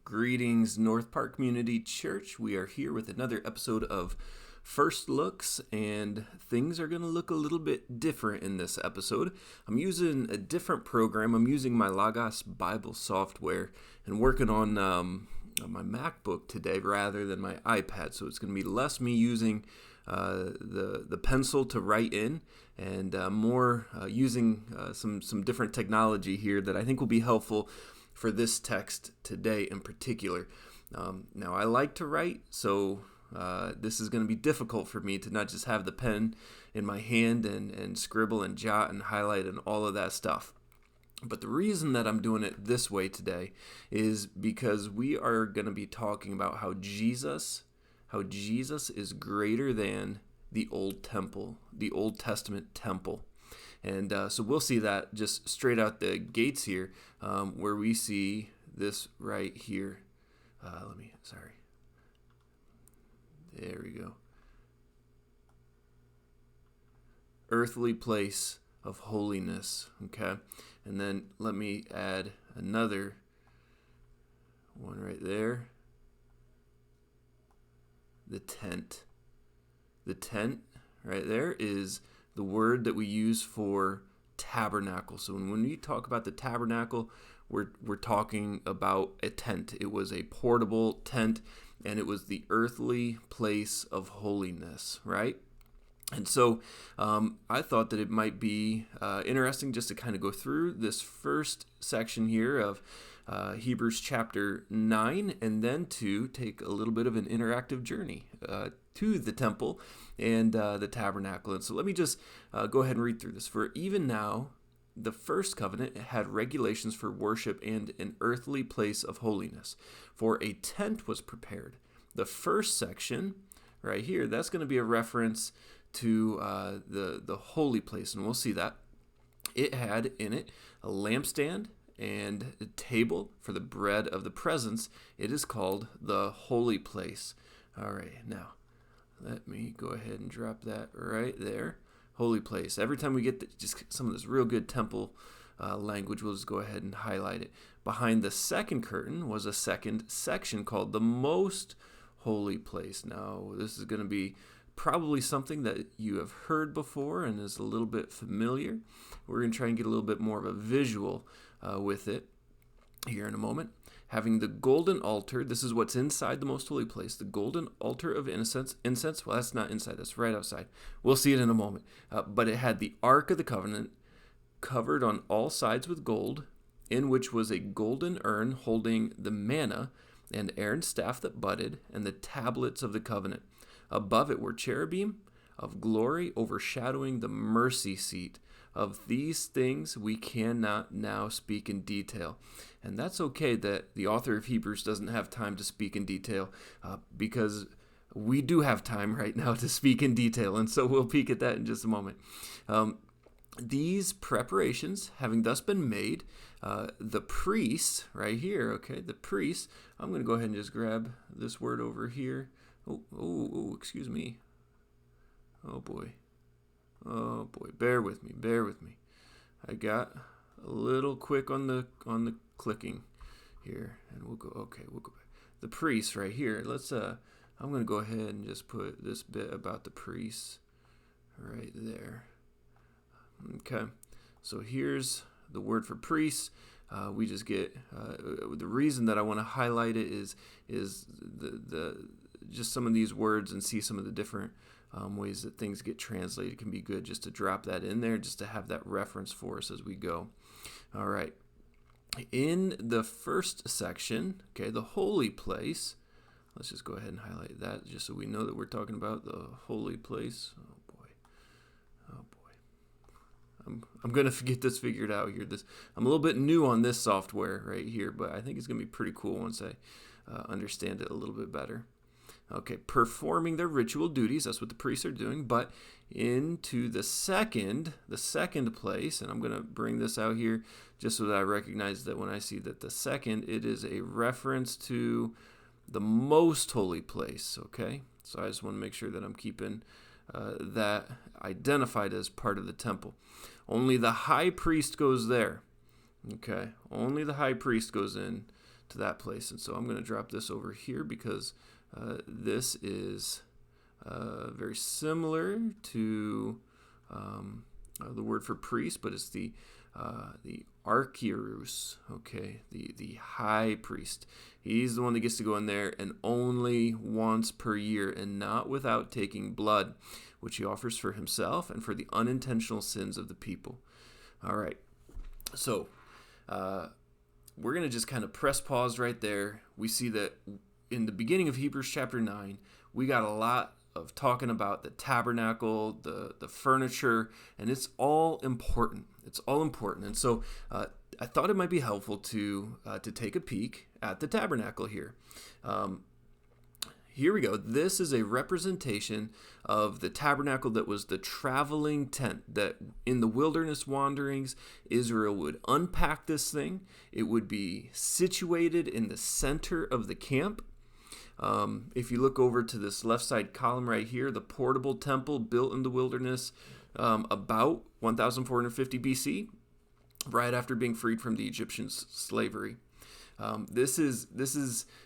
Greetings, North Park Community Church. We are here with another episode of First Looks, and things are going to look a little bit different in this episode. I'm using a different program. I'm using my Logos Bible software and working on my MacBook today rather than my iPad, so it's going to be less me using the pencil to write in and more using some different technology here that I think will be helpful for this text today in particular. Now, I like to write, so this is going to be difficult for me to not just have the pen in my hand and scribble and jot and highlight and all of that stuff. But the reason that I'm doing it this way today is because we are going to be talking about how Jesus is greater than the Old Temple, the Old Testament temple. And so we'll see that just straight out the gates here, where we see this right here. There we go. Earthly place of holiness, okay? And then let me add another one right there. The tent. The tent right there is the word that we use for tabernacle. So when we talk about the tabernacle, we're talking about a tent. It was a portable tent, and it was the earthly place of holiness, right? And so I thought that it might be interesting just to kind of go through this first section here of Hebrews chapter 9, and then to take a little bit of an interactive journey to the temple and the tabernacle. And so let me just go ahead and read through this. For even now, the first covenant had regulations for worship and an earthly place of holiness, for a tent was prepared. The first section right here, that's going to be a reference to the holy place, and we'll see that. It had in it a lampstand and a table for the bread of the presence. It is called the holy place. All right, now let me go ahead and drop that right there. Holy place. Every time we get just some of this real good temple language, we'll just go ahead and highlight it. Behind the second curtain was a second section called the most holy place. Now, this is going to be probably something that you have heard before and is a little bit familiar. We're going to try and get a little bit more of a visual with it here in a moment. Having the golden altar, this is what's inside the most holy place, the golden altar of incense. Well, that's not inside, that's right outside. We'll see it in a moment. But it had the Ark of the Covenant covered on all sides with gold, in which was a golden urn holding the manna and Aaron's staff that budded and the tablets of the covenant. Above it were cherubim of glory overshadowing the mercy seat. Of these things we cannot now speak in detail. And that's okay that the author of Hebrews doesn't have time to speak in detail, because we do have time right now to speak in detail, and so we'll peek at that in just a moment. These preparations having thus been made, the priests, right here, okay, the priests, I'm going to go ahead and just grab this word over here. Excuse me. Oh boy, bear with me. I got a little quick on the clicking here, and we'll go back. The priests right here. I'm going to go ahead and just put this bit about the priests right there. Okay, so here's the word for priests. We just get the reason that I want to highlight it is the just some of these words and see some of the different ways that things get translated. It can be good just to drop that in there, just to have that reference for us as we go. All right. In the first section, okay, the holy place, let's just go ahead and highlight that just so we know that we're talking about the holy place. Oh boy. I'm going to get this figured out here. I'm a little bit new on this software right here, but I think it's going to be pretty cool once I understand it a little bit better. Okay, performing their ritual duties, that's what the priests are doing, but into the second place, and I'm going to bring this out here just so that I recognize that when I see that the second, it is a reference to the most holy place, okay? So I just want to make sure that I'm keeping that identified as part of the temple. Only the high priest goes there, okay? Only the high priest goes in to that place. And so I'm going to drop this over here because this is very similar to the word for priest, but it's the archierus, okay, the high priest. He's the one that gets to go in there, and only once per year, and not without taking blood, which he offers for himself and for the unintentional sins of the people. All right, so we're going to just kind of press pause right there. We see that in the beginning of Hebrews chapter 9, we got a lot of talking about the tabernacle, the furniture, and it's all important. It's all important. And so I thought it might be helpful to take a peek at the tabernacle here. Here we go. This is a representation of the tabernacle that was the traveling tent that in the wilderness wanderings, Israel would unpack this thing. It would be situated in the center of the camp. If you look over to this left side column right here, the portable temple built in the wilderness about 1450 BC, right after being freed from the Egyptian slavery. This is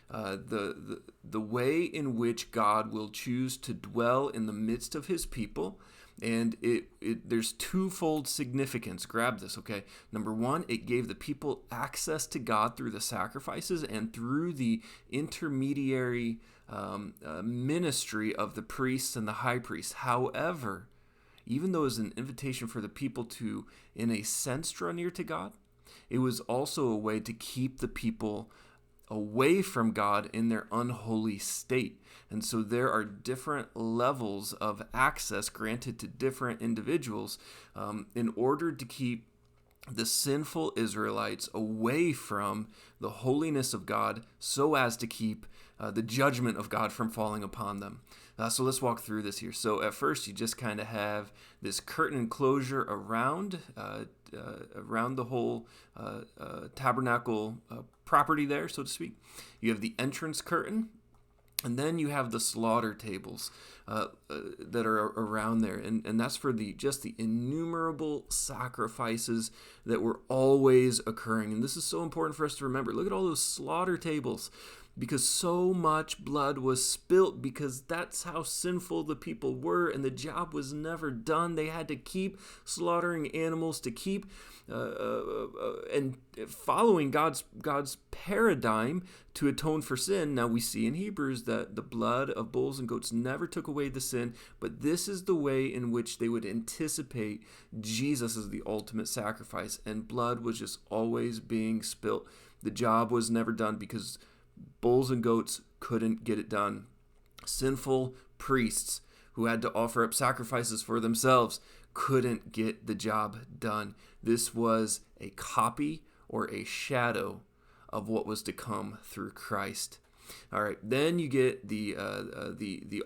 the way in which God will choose to dwell in the midst of his people. And there's twofold significance. Grab this, okay? Number one, it gave the people access to God through the sacrifices and through the intermediary ministry of the priests and the high priests. However, even though it was an invitation for the people to, in a sense, draw near to God, it was also a way to keep the people away from God in their unholy state. And so there are different levels of access granted to different individuals in order to keep the sinful Israelites away from the holiness of God so as to keep the judgment of God from falling upon them. So let's walk through this here. So at first you just kind of have this curtain enclosure around the whole tabernacle property there, so to speak. You have the entrance curtain, and then you have the slaughter tables that are around there, and that's for the innumerable sacrifices that were always occurring. And this is so important for us to remember. Look at all those slaughter tables, because so much blood was spilt, because that's how sinful the people were, and the job was never done. They had to keep slaughtering animals to keep and following God's paradigm to atone for sin. Now we see in Hebrews that the blood of bulls and goats never took away the sin, but this is the way in which they would anticipate Jesus as the ultimate sacrifice, and blood was just always being spilt. The job was never done because bulls and goats couldn't get it done. Sinful priests who had to offer up sacrifices for themselves couldn't get the job done. This was a copy or a shadow of what was to come through Christ. All right, then you get the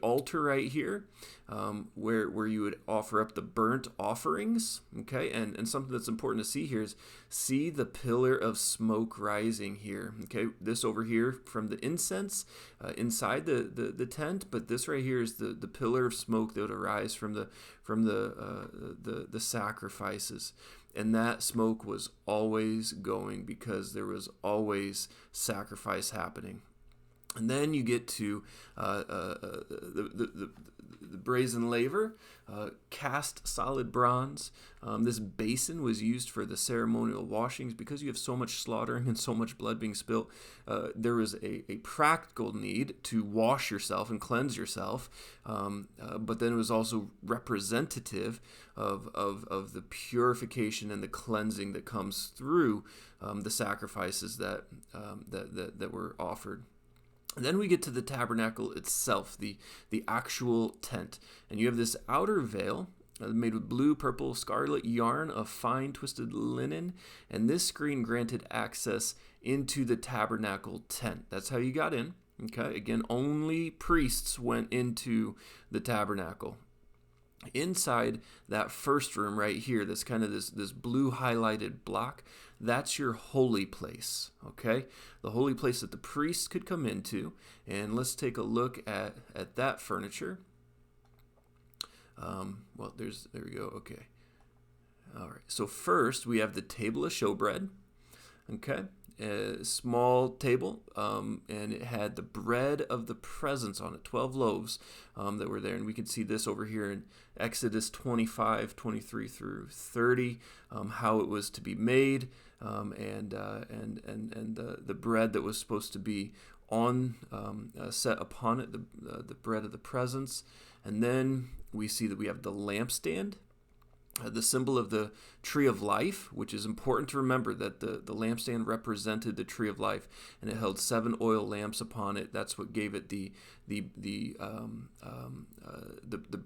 altar right here, where you would offer up the burnt offerings. Okay, and something that's important to see here is see the pillar of smoke rising here. Okay, this over here from the incense inside the tent, but this right here is the pillar of smoke that would arise from the sacrifices. And that smoke was always going because there was always sacrifice happening. And then you get to the brazen laver, cast solid bronze. This basin was used for the ceremonial washings. Because you have so much slaughtering and so much blood being spilt, there was a practical need to wash yourself and cleanse yourself. But then it was also representative of the purification and the cleansing that comes through the sacrifices that were offered. And then we get to the tabernacle itself, the actual tent. And you have this outer veil made with blue, purple, scarlet yarn of fine twisted linen. And this screen granted access into the tabernacle tent. That's how you got in. Okay, again, only priests went into the tabernacle. Inside that first room right here, this kind of this blue highlighted block, that's your holy place, okay? The holy place that the priests could come into. And let's take a look at that furniture. Well, there we go, okay. All right, so first we have the table of showbread, okay? a small table, and it had the bread of the presence on it, 12 loaves that were there. And we can see this over here in Exodus 25, 23 through 30, how it was to be made, and the bread that was supposed to be on set upon it, the bread of the presence. And then we see that we have the lampstand, the symbol of the tree of life, which is important to remember that the lampstand represented the tree of life, and it held 7 oil lamps upon it. That's what gave it the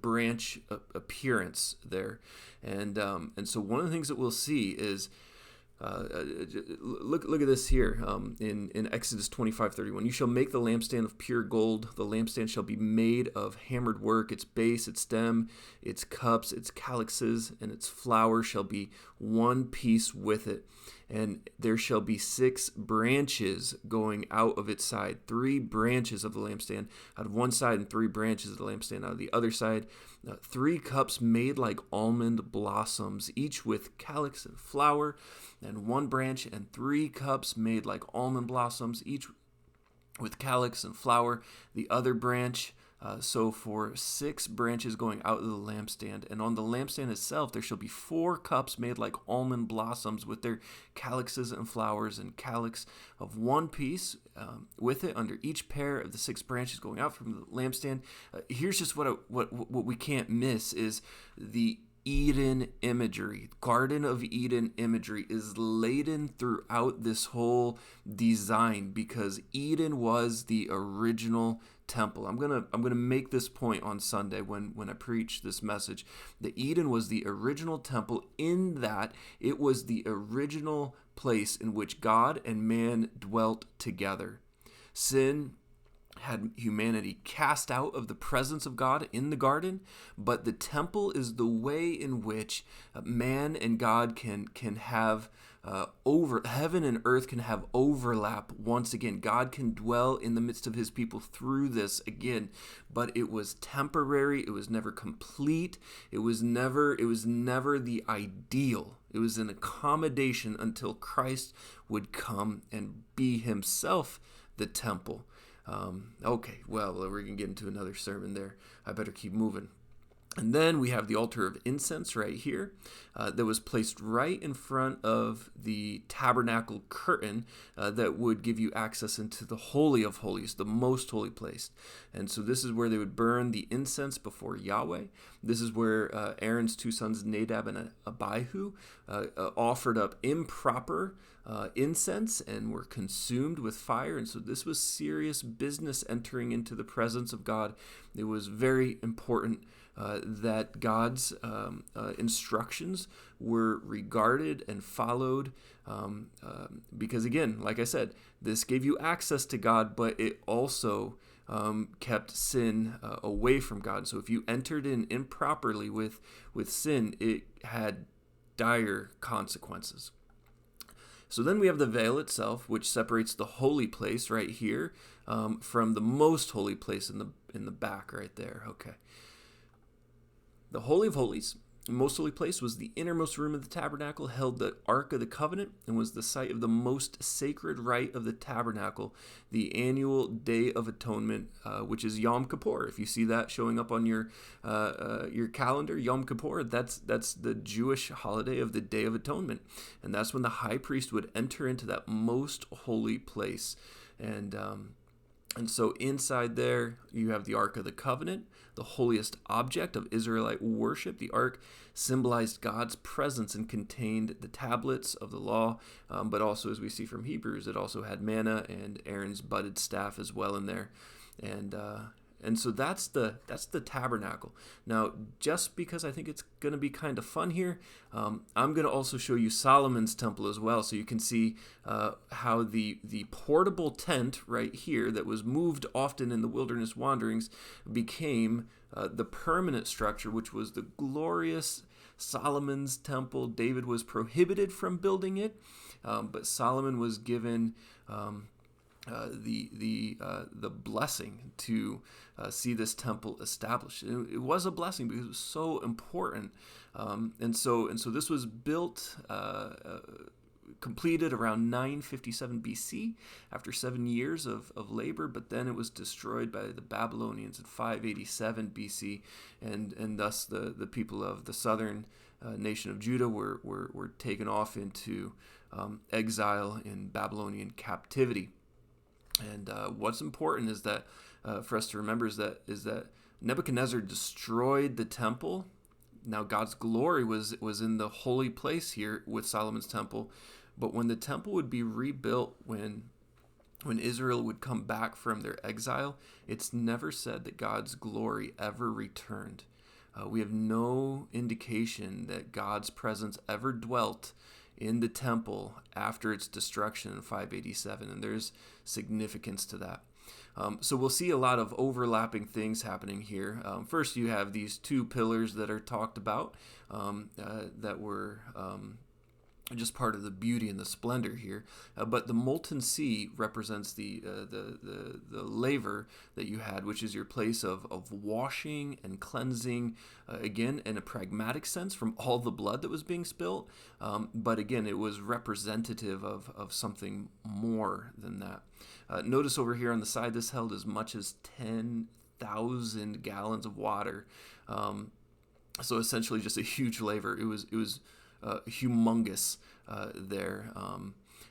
branch appearance there, and so one of the things that we'll see is. Look at this here in Exodus 25:31. You shall make the lampstand of pure gold. The lampstand shall be made of hammered work. Its base, its stem, its cups, its calyxes, and its flower shall be one piece with it. And there shall be 6 branches going out of its side, 3 branches of the lampstand out of one side, and 3 branches of the lampstand out of the other side. 3 cups made like almond blossoms, each with calyx and flower, and 1 branch, and 3 cups made like almond blossoms, each with calyx and flower, the other branch. So for 6 branches going out of the lampstand, and on the lampstand itself there shall be 4 cups made like almond blossoms with their calyxes and flowers, and calyx of one piece with it under each pair of the 6 branches going out from the lampstand. Here's just what we can't miss is the Eden imagery. Garden of Eden imagery is laden throughout this whole design because Eden was the original temple. I'm gonna make this point on Sunday when I preach this message. That Eden was the original temple in that it was the original place in which God and man dwelt together. Sin had humanity cast out of the presence of God in the garden, but the temple is the way in which man and God can have heaven and earth can have overlap once again. God can dwell in the midst of his people through this again, but it was temporary. It was never complete. It was never the ideal. It was an accommodation until Christ would come and be himself the temple. Okay, well, we're going to get into another sermon there. I better keep moving. And then we have the altar of incense right here that was placed right in front of the tabernacle curtain that would give you access into the Holy of Holies, the most holy place. And so this is where they would burn the incense before Yahweh. This is where Aaron's 2 sons, Nadab and Abihu, offered up improper incense and were consumed with fire. And so this was serious business entering into the presence of God. It was very important that God's instructions were regarded and followed because, again, like I said, this gave you access to God, but it also kept sin away from God. So if you entered in improperly with sin, it had dire consequences. So then we have the veil itself, which separates the holy place right here from the most holy place in the back right there. Okay. The Holy of Holies, the most holy place, was the innermost room of the tabernacle, held the Ark of the Covenant, and was the site of the most sacred rite of the tabernacle, the annual Day of Atonement, which is Yom Kippur. If you see that showing up on your calendar, Yom Kippur, that's the Jewish holiday of the Day of Atonement, and that's when the high priest would enter into that most holy place, and so inside there, you have the Ark of the Covenant, the holiest object of Israelite worship. The Ark symbolized God's presence and contained the tablets of the law, but also, as we see from Hebrews, it also had manna and Aaron's budded staff as well in there. And so that's the tabernacle. Now, just because I think it's going to be kind of fun here, I'm going to also show you Solomon's temple as well, so you can see how the portable tent right here that was moved often in the wilderness wanderings became the permanent structure, which was the glorious Solomon's temple. David was prohibited from building it, but Solomon was given the blessing to see this temple established. It was a blessing because it was so important, and so this was built completed around 957 BC after 7 years of labor, but then it was destroyed by the Babylonians in 587 BC, and thus the people of the southern nation of Judah were taken off into exile in Babylonian captivity. And what's important is that for us to remember is that Nebuchadnezzar destroyed the temple. Now God's glory was in the holy place here with Solomon's temple, but when the temple would be rebuilt, when Israel would come back from their exile, it's never said that God's glory ever returned. We have no indication that God's presence ever dwelt in the temple after its destruction in 587, and there's significance to that. So we'll see a lot of overlapping things happening here. First, you have these two pillars that are talked about that were just part of the beauty and the splendor here. But the molten sea represents the laver that you had, which is your place of washing and cleansing, again, in a pragmatic sense from all the blood that was being spilt. But again, it was representative of something more than that. Notice over here on the side, this held as much as 10,000 gallons of water. So essentially just a huge laver. It was humongous there.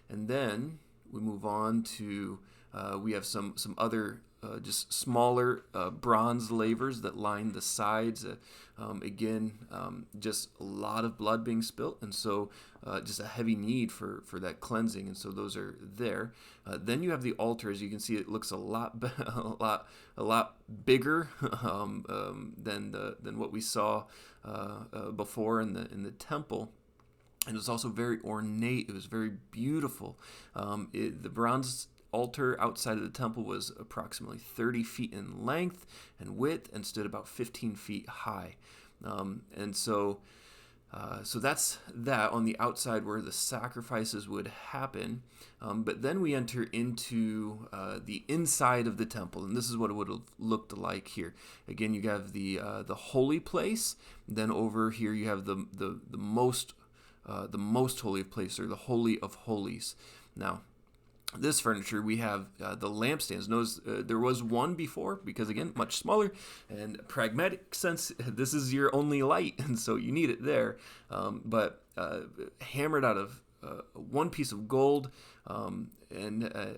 And then we move on to, we have some other just smaller bronze lavers that line the sides. Again, just a lot of blood being spilt, and so just a heavy need for that cleansing, and so those are there. Then you have the altar. As you can see, it looks a lot bigger than what we saw before in the temple. And it was also very ornate. It was very beautiful. The bronze altar outside of the temple was approximately 30 feet in length and width and stood about 15 feet high. And so that's that on the outside where the sacrifices would happen. But then we enter into the inside of the temple, and this is what it would have looked like here. Again, you have the holy place. Then over here you have the most holy place, or the Holy of Holies. Now, this furniture, we have the lampstands. Notice there was one before, because again, much smaller, and pragmatic sense, this is your only light, and so you need it there. But hammered out of one piece of gold, and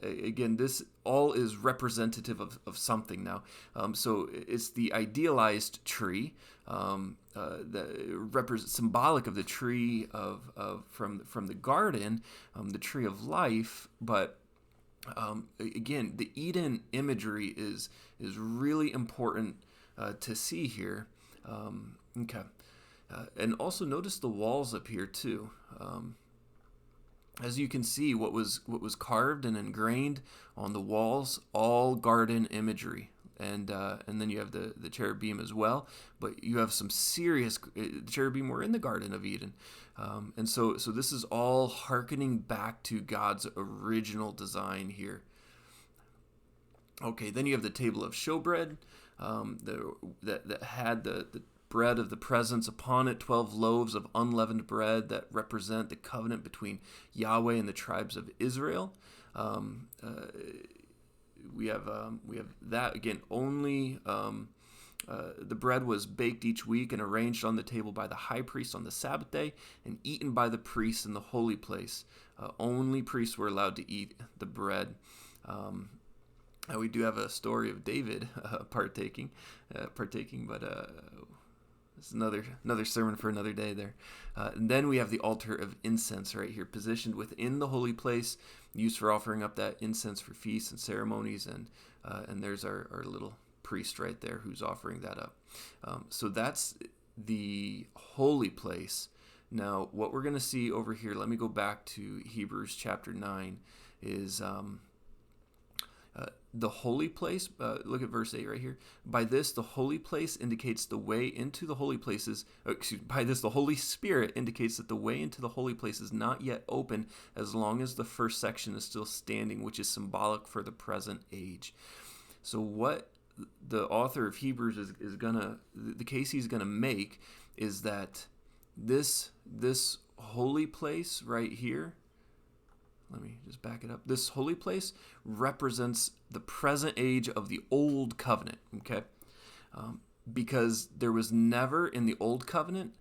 again, this all is representative of something now. So it's the idealized tree, symbolic of the tree from the garden, the tree of life. But again, the Eden imagery is really important to see here. Okay, and also notice the walls up here too. As you can see, what was carved and ingrained on the walls, all garden imagery. And then you have the cherubim as well, but you have some serious. The cherubim were in the Garden of Eden, and so this is all hearkening back to God's original design here. Okay, then you have the table of showbread, that had the bread of the presence upon it, 12 loaves of unleavened bread that represent the covenant between Yahweh and the tribes of Israel. We have that again. Only the bread was baked each week and arranged on the table by the high priest on the Sabbath day and eaten by the priests in the holy place. Only priests were allowed to eat the bread. We do have a story of David partaking, but it's another sermon for another day there. And then we have the altar of incense right here, positioned within the holy place, used for offering up that incense for feasts and ceremonies. And there's our little priest right there who's offering that up. So that's the holy place. Now, what we're going to see over here, let me go back to Hebrews chapter 9, is the holy place. Look at verse 8 right here. By this, the holy place indicates the way into the holy places. By this, the Holy Spirit indicates that the way into the holy place is not yet open as long as the first section is still standing, which is symbolic for the present age. So what the author of Hebrews is the case he's gonna make is that this holy place right here, let me just back it up. This holy place represents the present age of the old covenant, okay? Because there was never in the old covenant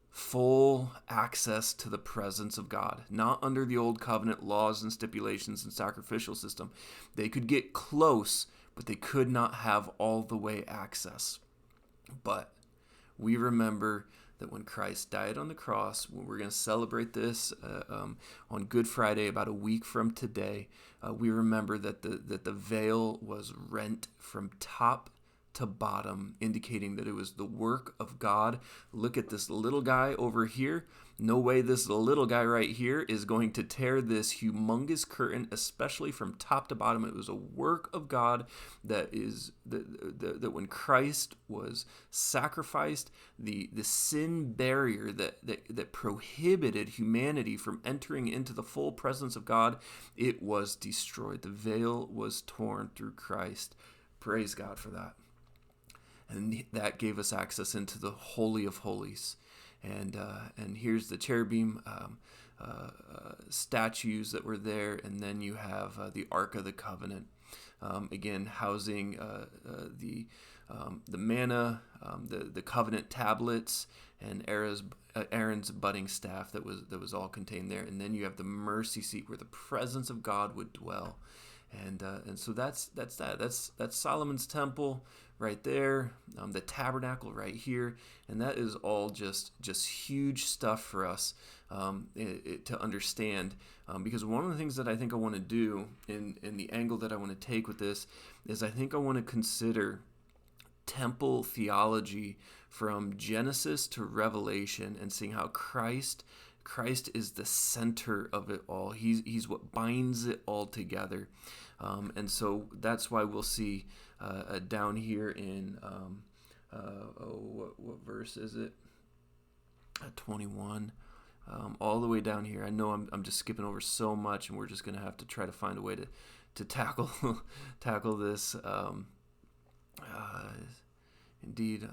full access to the presence of God. Not under the old covenant laws and stipulations and sacrificial system. They could get close, but they could not have all the way access. But we remember that when Christ died on the cross, we're going to celebrate this on Good Friday, about a week from today. We remember that the veil was rent from top to bottom, indicating that it was the work of God. Look at this little guy over here. No way this little guy right here is going to tear this humongous curtain, especially from top to bottom. It was a work of God that when Christ was sacrificed, the sin barrier that prohibited humanity from entering into the full presence of God, it was destroyed. The veil was torn through Christ. Praise God for that. And that gave us access into the Holy of Holies. And here's the cherubim statues that were there. And then you have the Ark of the Covenant, again, housing the manna, the covenant tablets, and Aaron's budding staff that was all contained there. And then you have the mercy seat where the presence of God would dwell. And so that's Solomon's temple right there, the tabernacle right here, and that is all just huge stuff for us to understand. Because one of the things that I think I want to do in the angle that I want to take with this is I think I want to consider temple theology from Genesis to Revelation and seeing how Christ is the center of it all. He's what binds it all together. And so that's why we'll see down here in, what verse is it? 21. All the way down here. I know I'm just skipping over so much, and we're just going to have to try to find a way to tackle this. Indeed.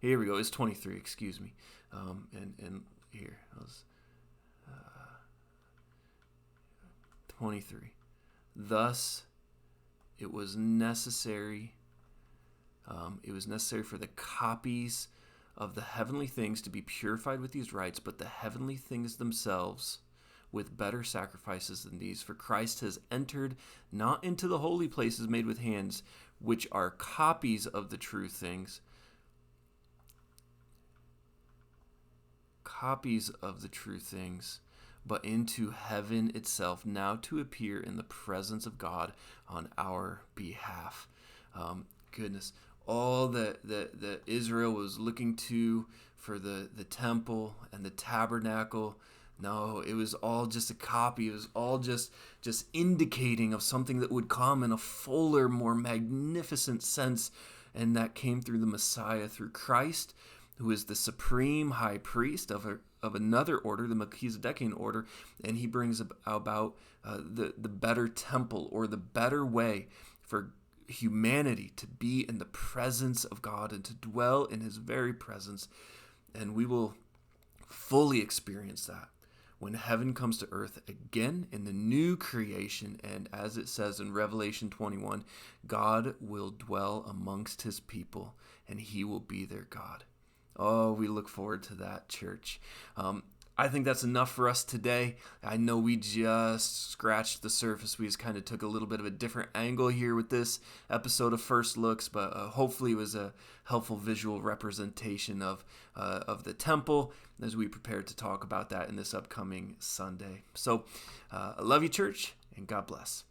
Here we go. It's 23, excuse me. And here. 23. Thus, it was necessary for the copies of the heavenly things to be purified with these rites, but the heavenly things themselves with better sacrifices than these. For Christ has entered not into the holy places made with hands, which are copies of the true things, but into heaven itself, now to appear in the presence of God on our behalf. Goodness, all that Israel was looking to for the temple and the tabernacle, no, it was all just a copy. It was all just indicating of something that would come in a fuller, more magnificent sense, and that came through the Messiah, through Christ, who is the supreme high priest of another order, the Melchizedekian order, and he brings about the better temple, or the better way for humanity to be in the presence of God and to dwell in his very presence. And we will fully experience that when heaven comes to earth again in the new creation. And as it says in Revelation 21, God will dwell amongst his people, and he will be their God. Oh, we look forward to that, church. I think that's enough for us today. I know we just scratched the surface. We just kind of took a little bit of a different angle here with this episode of First Looks, but hopefully it was a helpful visual representation of the temple as we prepare to talk about that in this upcoming Sunday. So I love you, church, and God bless.